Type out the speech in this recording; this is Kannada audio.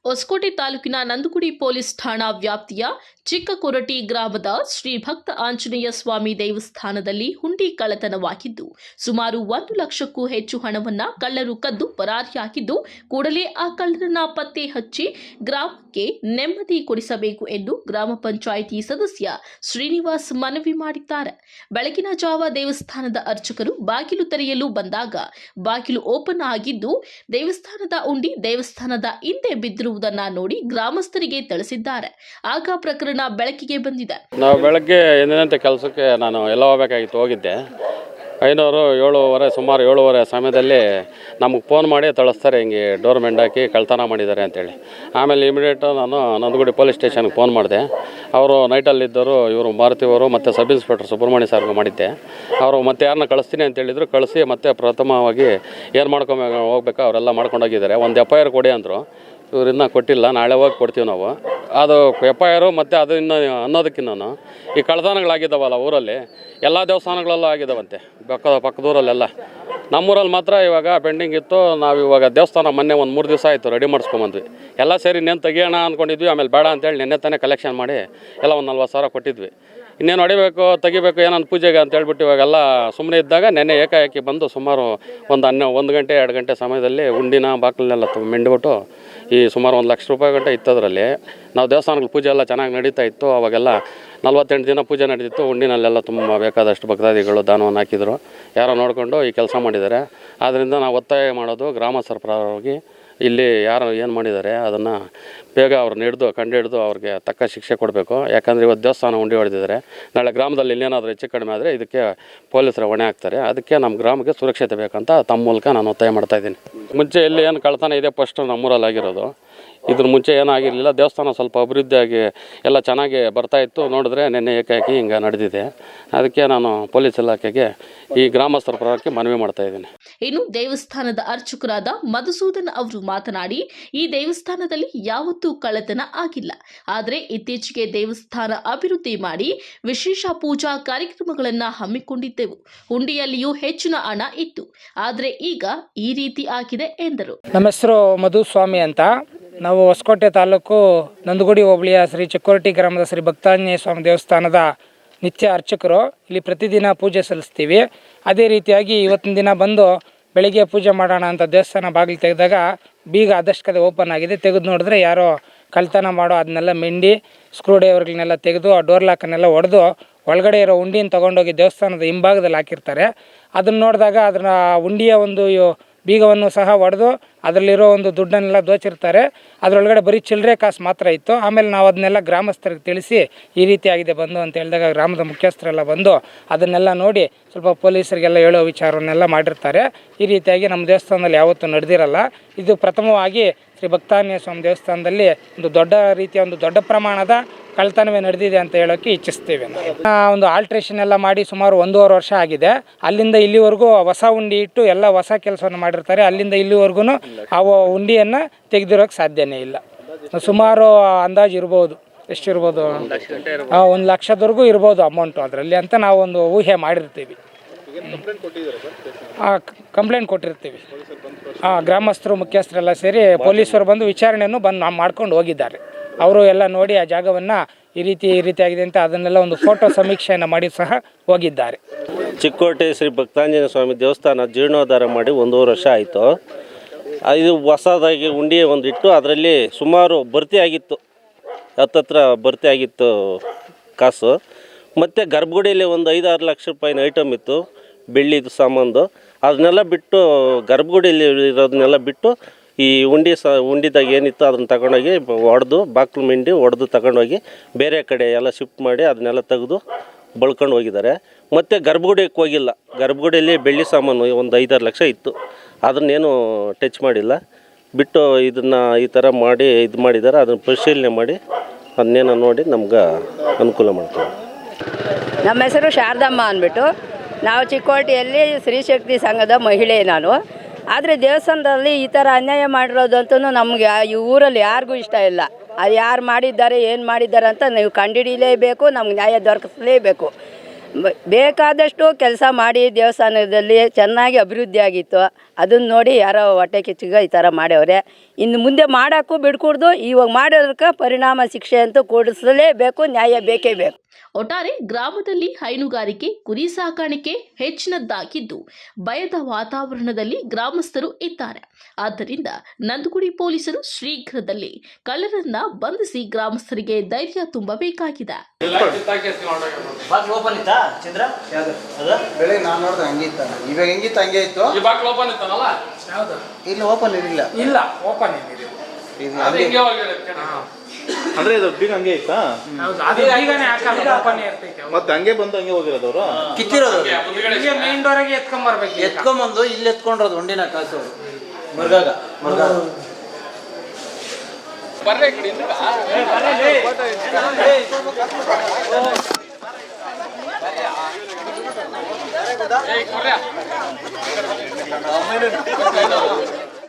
ಹೊಸಕೋಟೆ ತಾಲೂಕಿನ ನಂದಗುಡಿ ಪೊಲೀಸ್ ಠಾಣಾ ವ್ಯಾಪ್ತಿಯ ಚಿಕ್ಕಕೊರಟಿ ಗ್ರಾಮದ ಶ್ರೀ ಭಕ್ತ ಆಂಜನೇಯ ಸ್ವಾಮಿ ದೇವಸ್ಥಾನದಲ್ಲಿ ಹುಂಡಿ ಕಳ್ಳತನವಾಗಿದ್ದು ಸುಮಾರು 1 ಲಕ್ಷಕ್ಕೂ ಹೆಚ್ಚು ಹಣವನ್ನ ಕಳ್ಳರು ಕದ್ದು ಪರಾರಿಯಾಗಿದ್ದು ಕೂಡಲೇ ಆ ಕಳ್ಳರನ್ನ ಪತ್ತೆ ಹಚ್ಚಿ ಗ್ರಾಮಕ್ಕೆ ನೆಮ್ಮದಿ ಕೊಡಿಸಬೇಕು ಎಂದು ಗ್ರಾಮ ಪಂಚಾಯಿತಿ ಸದಸ್ಯ ಶ್ರೀನಿವಾಸ್ ಮನವಿ ಮಾಡಿದ್ದಾರೆ. ಬೆಳಗಿನ ಜಾವ ದೇವಸ್ಥಾನದ ಅರ್ಚಕರು ಬಾಗಿಲು ತೆರೆಯಲು ಬಂದಾಗ ಬಾಗಿಲು ಓಪನ್ ಆಗಿದ್ದು ದೇವಸ್ಥಾನದ ಉಂಡಿ ದೇವಸ್ಥಾನದ ಹಿಂದೆ ಬಿದ್ದಿರುವುದನ್ನ ನೋಡಿ ಗ್ರಾಮಸ್ಥರಿಗೆ ತಿಳಿಸಿದ್ದಾರೆ. ಆಗ ಪ್ರಕರಣ ಬೆಳಕಿಗೆ ಬಂದಿದೆ. ನಾವು ಬೆಳಗ್ಗೆ ಎಂದಿನಂತೆ ಕೆಲಸಕ್ಕೆ ನಾನು ಎಲ್ಲ ಹೋಗಬೇಕಾಗಿತ್ತು, ಹೋಗಿದ್ದೆ. 7:30 ಸುಮಾರು 7:30 ಸಮಯದಲ್ಲಿ ನಮಗೆ ಫೋನ್ ಮಾಡಿ ತಿಳಿಸ್ತಾರೆ, ಹಿಂಗೆ ಡೋರ್ ಮೆಂಡ್ ಹಾಕಿ ಕಳ್ತನ ಮಾಡಿದ್ದಾರೆ ಅಂತೇಳಿ. ಆಮೇಲೆ ಇಮಿಡಿಯೇಟು ನಾನು ನಂದಗುಡಿ ಪೊಲೀಸ್ ಸ್ಟೇಷನ್ಗೆ ಫೋನ್ ಮಾಡಿದೆ. ಅವರು ನೈಟಲ್ಲಿದ್ದರು, ಇವರು ಮಾರುತಿಯವರು ಮತ್ತು ಸಬ್ ಇನ್ಸ್ಪೆಕ್ಟರ್ ಸುಬ್ರಹ್ಮಣ್ಯ ಸರ್ಗೆ ಮಾಡಿದ್ದೆ. ಅವರು ಮತ್ತೆ ಯಾರನ್ನ ಕಳಿಸ್ತೀನಿ ಅಂತೇಳಿದ್ರು, ಕಳಿಸಿ ಮತ್ತೆ ಪ್ರಥಮವಾಗಿ ಏನು ಹೋಗ್ಬೇಕು ಅವರೆಲ್ಲ ಮಾಡ್ಕೊಂಡೋಗಿದ್ದಾರೆ. ಒಂದು FIR ಕೊಡಿ ಅಂದರು. ಇವ್ರು ಇನ್ನೂ ಕೊಟ್ಟಿಲ್ಲ, ನಾಳೆ ಹೋಗಿ ಕೊಡ್ತೀವಿ ನಾವು. ಅದು FIR ಮತ್ತು ಅದು ಇನ್ನು ಅನ್ನೋದಕ್ಕಿಂತ ಈ ಕಳ್ಳತನಗಳಾಗಿದ್ದಾವಲ್ಲ ಊರಲ್ಲಿ, ಎಲ್ಲ ದೇವಸ್ಥಾನಗಳಲ್ಲೂ ಆಗಿದ್ದಾವಂತೆ, ಪಕ್ಕದೂರಲ್ಲೆಲ್ಲ. ನಮ್ಮೂರಲ್ಲಿ ಮಾತ್ರ ಇವಾಗ ಪೆಂಡಿಂಗ್ ಇತ್ತು. ನಾವು ಇವಾಗ ದೇವಸ್ಥಾನ ಮೊನ್ನೆ ಒಂದು 3 ದಿವಸ ಆಯಿತು ರೆಡಿ ಮಾಡಿಸ್ಕೊಂಬಂದ್ವಿ. ಎಲ್ಲ ಸೇರಿ ಇನ್ನೇನು ತೆಗಿಯೋಣ ಅಂದ್ಕೊಂಡಿದ್ವಿ. ಆಮೇಲೆ ಬೇಡ ಅಂತೇಳಿ ನಿನ್ನೆ ತಾನೇ ಕಲೆಕ್ಷನ್ ಮಾಡಿ ಎಲ್ಲ ಒಂದು 40,000 ಕೊಟ್ಟಿದ್ವಿ. ಇನ್ನೇನು ಹೊಡಿಬೇಕು ತೆಗಿಬೇಕು ಏನೋ ಪೂಜೆಗೆ ಅಂತ ಹೇಳ್ಬಿಟ್ಟು ಇವಾಗೆಲ್ಲ ಸುಮ್ಮನೆ ಇದ್ದಾಗ ನೆನ್ನೆ ಏಕಾಏಕಿ ಬಂದು ಸುಮಾರು ಒಂದು 1 ಗಂಟೆ 2 ಗಂಟೆ ಸಮಯದಲ್ಲಿ ಉಂಡಿನ ಬಾಗಿಲನ್ನೆಲ್ಲ ಮೆಂಡ್ಬಿಟ್ಟು ಈ ಸುಮಾರು 1 ಲಕ್ಷ ರೂಪಾಯಿ ಗಂಟೆ ಇತ್ತದರಲ್ಲಿ. ನಾವು ದೇವಸ್ಥಾನಗಳ ಪೂಜೆ ಎಲ್ಲ ಚೆನ್ನಾಗಿ ನಡೀತಾ ಇತ್ತು. ಅವಾಗೆಲ್ಲ 48 ದಿನ ಪೂಜೆ ನಡೀತಿತ್ತು. ಉಂಡಿನಲ್ಲೆಲ್ಲ ತುಂಬ ಬೇಕಾದಷ್ಟು ಭಕ್ತಾದಿಗಳು ದಾನವನ್ನು ಹಾಕಿದರು. ಯಾರೋ ನೋಡಿಕೊಂಡು ಈ ಕೆಲಸ ಮಾಡಿದ್ದಾರೆ. ಆದ್ದರಿಂದ ನಾವು ಒತ್ತಾಯ ಮಾಡೋದು ಗ್ರಾಮಸ್ಥರ ಪರವಾಗಿ, ಇಲ್ಲಿ ಯಾರು ಏನು ಮಾಡಿದ್ದಾರೆ ಅದನ್ನು ಬೇಗ ಅವ್ರನ್ನ ಕಂಡುಹಿಡಿದು ಅವ್ರಿಗೆ ತಕ್ಕ ಶಿಕ್ಷೆ ಕೊಡಬೇಕು. ಯಾಕಂದರೆ ಇವತ್ತು ದೇವಸ್ಥಾನ ಉಂಡಿ ಹೊಡೆದಿದ್ದಾರೆ, ನಾಳೆ ಗ್ರಾಮದಲ್ಲಿ ಇನ್ನೇನಾದರೂ ಹೆಚ್ಚು ಕಡಿಮೆ ಆದರೆ ಇದಕ್ಕೆ ಪೊಲೀಸರ ಹೊಣೆ ಹಾಕ್ತಾರೆ. ಅದಕ್ಕೆ ನಮ್ಮ ಗ್ರಾಮಕ್ಕೆ ಸುರಕ್ಷತೆ ಬೇಕಂತ ತಮ್ಮ ಮೂಲಕ ನಾನು ಒತ್ತಾಯ ಮಾಡ್ತಾಯಿದ್ದೀನಿ. ಮುಂಚೆ ಇಲ್ಲಿ ಏನು ಕಳ್ತನ ಇದೆ ಫಸ್ಟು ನಮ್ಮೂರಲ್ಲಿ ಆಗಿರೋದು. ಇದ್ರ ಮುಂಚೆ ಏನಾಗಿರಲಿಲ್ಲ. ದೇವಸ್ಥಾನ ಸ್ವಲ್ಪ ಅಭಿವೃದ್ಧಿಯಾಗಿ ಎಲ್ಲ ಚೆನ್ನಾಗಿ ಬರ್ತಾಯಿತ್ತು. ನೋಡಿದ್ರೆ ನಿನ್ನೆ ಏಕಾಏಕಿ ಹಿಂಗೆ ನಡೆದಿದೆ. ಅದಕ್ಕೆ ನಾನು ಪೊಲೀಸ್ ಇಲಾಖೆಗೆ ಈ ಗ್ರಾಮಸ್ಥರ ಪರವಾಗಿ ಮನವಿ ಮಾಡ್ತಾಯಿದ್ದೀನಿ. ಇನ್ನು ದೇವಸ್ಥಾನದ ಅರ್ಚಕರಾದ ಮಧುಸೂದನ್ ಅವರು ಮಾತನಾಡಿ, ಈ ದೇವಸ್ಥಾನದಲ್ಲಿ ಯಾವತ್ತೂ ಕಳ್ಳತನ ಆಗಿಲ್ಲ. ಆದರೆ ಇತ್ತೀಚೆಗೆ ದೇವಸ್ಥಾನ ಅಭಿವೃದ್ಧಿ ಮಾಡಿ ವಿಶೇಷ ಪೂಜಾ ಕಾರ್ಯಕ್ರಮಗಳನ್ನು ಹಮ್ಮಿಕೊಂಡಿದ್ದೆವು. ಹುಂಡಿಯಲ್ಲಿಯೂ ಹೆಚ್ಚಿನ ಹಣ ಇತ್ತು. ಆದರೆ ಈಗ ಈ ರೀತಿ ಆಗಿದೆ ಎಂದರು. ನಮ್ಮ ಹೆಸರು ಮಧುಸ್ವಾಮಿ ಅಂತ. ನಾವು ಹೊಸಕೋಟೆ ತಾಲೂಕು ನಂದಗುಡಿ ಹೋಬಳಿಯ ಶ್ರೀ ಚಿಕ್ಕೋರಟಿ ಗ್ರಾಮದ ಶ್ರೀ ಭಕ್ತಾಂಜನೇಯ ಸ್ವಾಮಿ ದೇವಸ್ಥಾನದ ನಿತ್ಯ ಅರ್ಚಕರು. ಇಲ್ಲಿ ಪ್ರತಿದಿನ ಪೂಜೆ ಸಲ್ಲಿಸ್ತೀವಿ. ಅದೇ ರೀತಿಯಾಗಿ ಇವತ್ತಿನ ದಿನ ಬಂದು ಬೆಳಿಗ್ಗೆ ಪೂಜೆ ಮಾಡೋಣ ಅಂತ ದೇವಸ್ಥಾನ ಬಾಗಿಲು ತೆಗೆದಾಗ ಬೀಗ ಆದಷ್ಟು ಕಡೆ ಓಪನ್ ಆಗಿದೆ. ತೆಗೆದು ನೋಡಿದ್ರೆ ಯಾರೋ ಕಳ್ತನ ಮಾಡೋ ಅದನ್ನೆಲ್ಲ ಮೆಂಡಿ ಸ್ಕ್ರೂ ಡ್ರೈವರ್ಗಳನ್ನೆಲ್ಲ ತೆಗೆದು ಆ ಡೋರ್ ಲಾಕನ್ನೆಲ್ಲ ಒಡೆದು ಒಳಗಡೆ ಇರೋ ಉಂಡಿನ ತೊಗೊಂಡೋಗಿ ದೇವಸ್ಥಾನದ ಹಿಂಭಾಗದಲ್ಲಿ ಹಾಕಿರ್ತಾರೆ. ಅದನ್ನು ನೋಡಿದಾಗ ಅದನ್ನು ಉಂಡಿಯ ಒಂದು ಬೀಗವನ್ನು ಸಹ ಒಡೆದು ಅದರಲ್ಲಿರೋ ಒಂದು ದುಡ್ಡನ್ನೆಲ್ಲ ದೋಚಿರ್ತಾರೆ. ಅದರೊಳಗಡೆ ಬರೀ ಚಿಲ್ಲರೆ ಕಾಸು ಮಾತ್ರ ಇತ್ತು. ಆಮೇಲೆ ನಾವು ಅದನ್ನೆಲ್ಲ ಗ್ರಾಮಸ್ಥರಿಗೆ ತಿಳಿಸಿ ಈ ರೀತಿಯಾಗಿದೆ ಬಂದು ಅಂತ ಹೇಳಿದಾಗ ಗ್ರಾಮದ ಮುಖ್ಯಸ್ಥರೆಲ್ಲ ಬಂದು ಅದನ್ನೆಲ್ಲ ನೋಡಿ ಸ್ವಲ್ಪ ಪೊಲೀಸರಿಗೆಲ್ಲ ಹೇಳೋ ವಿಚಾರವನ್ನೆಲ್ಲ ಮಾಡಿರ್ತಾರೆ. ಈ ರೀತಿಯಾಗಿ ನಮ್ಮ ದೇವಸ್ಥಾನದಲ್ಲಿ ಯಾವತ್ತೂ ನಡೆದಿರಲ್ಲ. ಇದು ಪ್ರಥಮವಾಗಿ ಶ್ರೀ ಭಕ್ತಾಂಜನೇಯ ಸ್ವಾಮಿ ದೇವಸ್ಥಾನದಲ್ಲಿ ಒಂದು ದೊಡ್ಡ ಪ್ರಮಾಣದ ಕಳ್ತನವೇ ನಡೆದಿದೆ ಅಂತ ಹೇಳೋಕ್ಕೆ ಇಚ್ಛಿಸ್ತೀವಿ. ಒಂದು ಆಲ್ಟ್ರೇಷನ್ ಎಲ್ಲ ಮಾಡಿ ಸುಮಾರು 1.5 ವರ್ಷ ಆಗಿದೆ. ಅಲ್ಲಿಂದ ಇಲ್ಲಿವರೆಗೂ ಹೊಸ ಉಂಡಿ ಇಟ್ಟು ಎಲ್ಲ ಹೊಸ ಕೆಲಸವನ್ನು ಮಾಡಿರ್ತಾರೆ. ಅಲ್ಲಿಂದ ಇಲ್ಲಿವರೆಗೂ ಆ ಉಂಡಿಯನ್ನು ತೆಗೆದಿರೋಕ್ಕೆ ಸಾಧ್ಯನೇ ಇಲ್ಲ. ಸುಮಾರು ಅಂದಾಜು ಇರ್ಬೋದು, ಎಷ್ಟಿರ್ಬೋದು, 1 ಲಕ್ಷದವರೆಗೂ ಇರ್ಬೋದು ಅಮೌಂಟು ಅದರಲ್ಲಿ ಅಂತ ನಾವು ಒಂದು ಊಹೆ ಮಾಡಿರ್ತೀವಿ. ಕಂಪ್ಲೇಂಟ್ ಕೊಟ್ಟಿರ್ತೀವಿ. ಗ್ರಾಮಸ್ಥರು ಮುಖ್ಯಸ್ಥರೆಲ್ಲ ಸೇರಿ ಪೊಲೀಸರು ಬಂದು ವಿಚಾರಣೆಯನ್ನು ಮಾಡ್ಕೊಂಡು ಹೋಗಿದ್ದಾರೆ. ಅವರು ಎಲ್ಲ ನೋಡಿ ಆ ಜಾಗವನ್ನು ಈ ರೀತಿ ಆಗಿದೆ ಅಂತ ಅದನ್ನೆಲ್ಲ ಒಂದು ಫೋಟೋ ಸಮೀಕ್ಷೆಯನ್ನು ಮಾಡಿ ಸಹ ಹೋಗಿದ್ದಾರೆ. ಚಿಕ್ಕೋಟೆ ಶ್ರೀ ಭಕ್ತಾಂಜನೇಯ ಸ್ವಾಮಿ ದೇವಸ್ಥಾನ ಜೀರ್ಣೋದ್ಧಾರ ಮಾಡಿ 1.5 ವರ್ಷ ಆಯಿತು. ಇದು ಹೊಸದಾಗಿ ಉಂಡಿ ಇಟ್ಟು ಅದರಲ್ಲಿ ಸುಮಾರು ಭರ್ತಿ ಆಗಿತ್ತು, ಹತ್ತತ್ರ ಭರ್ತಿ ಆಗಿತ್ತು ಕಾಸು. ಮತ್ತು ಗರ್ಭಗುಡಿಯಲ್ಲಿ ಒಂದು 5-6 ಲಕ್ಷ ರೂಪಾಯಿನ ಐಟಮ್ ಇತ್ತು, ಬೆಳ್ಳಿದು ಸಾಮಾನು. ಅದನ್ನೆಲ್ಲ ಬಿಟ್ಟು ಗರ್ಭಗುಡಿಯಲ್ಲಿ ಇರೋದನ್ನೆಲ್ಲ ಬಿಟ್ಟು ಈ ಉಂಡಿದಾಗ ಏನಿತ್ತು ಅದನ್ನು ತಗೊಂಡೋಗಿ ಒಡೆದು ಬಾಕ್ಲು ಮಿಂಡಿ ಒಡೆದು ತಗೊಂಡೋಗಿ ಬೇರೆ ಕಡೆ ಎಲ್ಲ ಶಿಫ್ಟ್ ಮಾಡಿ ಅದನ್ನೆಲ್ಲ ತೆಗೆದು ಬಳ್ಕೊಂಡು ಹೋಗಿದ್ದಾರೆ. ಮತ್ತು ಗರ್ಭಗುಡಿಗೆ ಹೋಗಿಲ್ಲ. ಗರ್ಭಗುಡಿಯಲ್ಲಿ ಬೆಳ್ಳಿ ಸಾಮಾನು ಒಂದು 5-6 ಲಕ್ಷ ಇತ್ತು, ಅದನ್ನೇನು ಟಚ್ ಮಾಡಿಲ್ಲ. ಬಿಟ್ಟು ಇದನ್ನು ಈ ಥರ ಮಾಡಿ ಮಾಡಿದ್ದಾರೆ. ಅದನ್ನು ಪರಿಶೀಲನೆ ಮಾಡಿ ಅದನ್ನೇನೋ ನೋಡಿ ನಮ್ಗೆ ಅನುಕೂಲ ಮಾಡ್ತೀವಿ. ನಮ್ಮ ಹೆಸರು ಶಾರದಮ್ಮ ಅಂದ್ಬಿಟ್ಟು. ನಾವು ಚಿಕ್ಕೋಟಿಯಲ್ಲಿ ಸ್ತ್ರೀಶಕ್ತಿ ಸಂಘದ ಮಹಿಳೆ ನಾನು. ಆದರೆ ದೇವಸ್ಥಾನದಲ್ಲಿ ಈ ಥರ ಅನ್ಯಾಯ ಮಾಡಿರೋದಂತೂ ನಮಗೆ ಈ ಊರಲ್ಲಿ ಯಾರಿಗೂ ಇಷ್ಟ ಇಲ್ಲ. ಅದು ಯಾರು ಮಾಡಿದ್ದಾರೆ ಏನು ಮಾಡಿದ್ದಾರೆ ಅಂತ ನೀವು ಕಂಡುಹಿಡಿಯಲೇಬೇಕು, ನಮ್ಗೆ ನ್ಯಾಯ ದೊರಕಿಸಲೇಬೇಕು. ಬೇಕಾದಷ್ಟು ಕೆಲಸ ಮಾಡಿ ದೇವಸ್ಥಾನದಲ್ಲಿ ಚೆನ್ನಾಗಿ ಅಭಿವೃದ್ಧಿ ಆಗಿತ್ತು. ಅದನ್ನು ನೋಡಿ ಯಾರೋ ಹೊಟ್ಟೆ ಕಿಚ್ಚಿಗೆ ಈ ಥರ ಮಾಡ್ಯವ್ರೆ. ಇನ್ನು ಮುಂದೆ ಮಾಡೋಕ್ಕೂ ಬಿಡ್ಕೂಡ್ದು. ಇವಾಗ ಮಾಡೋದಕ್ಕೆ ಪರಿಣಾಮ ಶಿಕ್ಷೆ ಅಂತೂ ಕೊಡಿಸಲೇಬೇಕು, ನ್ಯಾಯ ಬೇಕೇ ಬೇಕು. ಒಟ್ಟಾರೆ ಗ್ರಾಮದಲ್ಲಿ ಹೈನುಗಾರಿಕೆ, ಕುರಿ ಸಾಕಾಣಿಕೆ ಹೆಚ್ಚಿನದ್ದಾಗಿದ್ದು ಭಯದ ವಾತಾವರಣದಲ್ಲಿ ಗ್ರಾಮಸ್ಥರು ಇದ್ದಾರೆ. ಆದ್ದರಿಂದ ನಂದಗುಡಿ ಪೊಲೀಸರು ಶೀಘ್ರದಲ್ಲೇ ಕಳ್ಳರನ್ನ ಬಂಧಿಸಿ ಗ್ರಾಮಸ್ಥರಿಗೆ ಧೈರ್ಯ ತುಂಬಬೇಕಾಗಿದೆ. ಬೆಳಿಗ್ಗೆ ನಾನು ನೋಡಿದೆ ಹಂಗೆ ಇತ್ತ, ಇವಾಗ ಹೆಂಗಿತ್ತು ಹಂಗೆ ಇತ್ತು. ಇಲ್ಲಿ ಓಪನ್ ಇರಲಿಲ್ಲ. ಇಲ್ಲ, ಓಪನ್ ಏನಿದೆ ಅಂದ್ರೆ ಇದು ಬೀಗ ಹಂಗೆ ಇತ್ತಾ? ಮತ್ತೆ ಹಂಗೆ ಬಂದು ಹಂಗೆ ಹೋಗಿರೋದವ್ರು ಕಿತ್ತಿರೋದು ಮೇನ್ ಡೋರಿಗೆ ಎತ್ಕೊಂಡ್ಬರ್ಬೇಕು. ಎತ್ಕೊಂಬಂದು ಇಲ್ಲಿ ಎತ್ಕೊಂಡ್ರದು ಹೊಂಡಿನ ಕಾಸು ಮುರ್ಗಾಗ ಬರ್ರೆ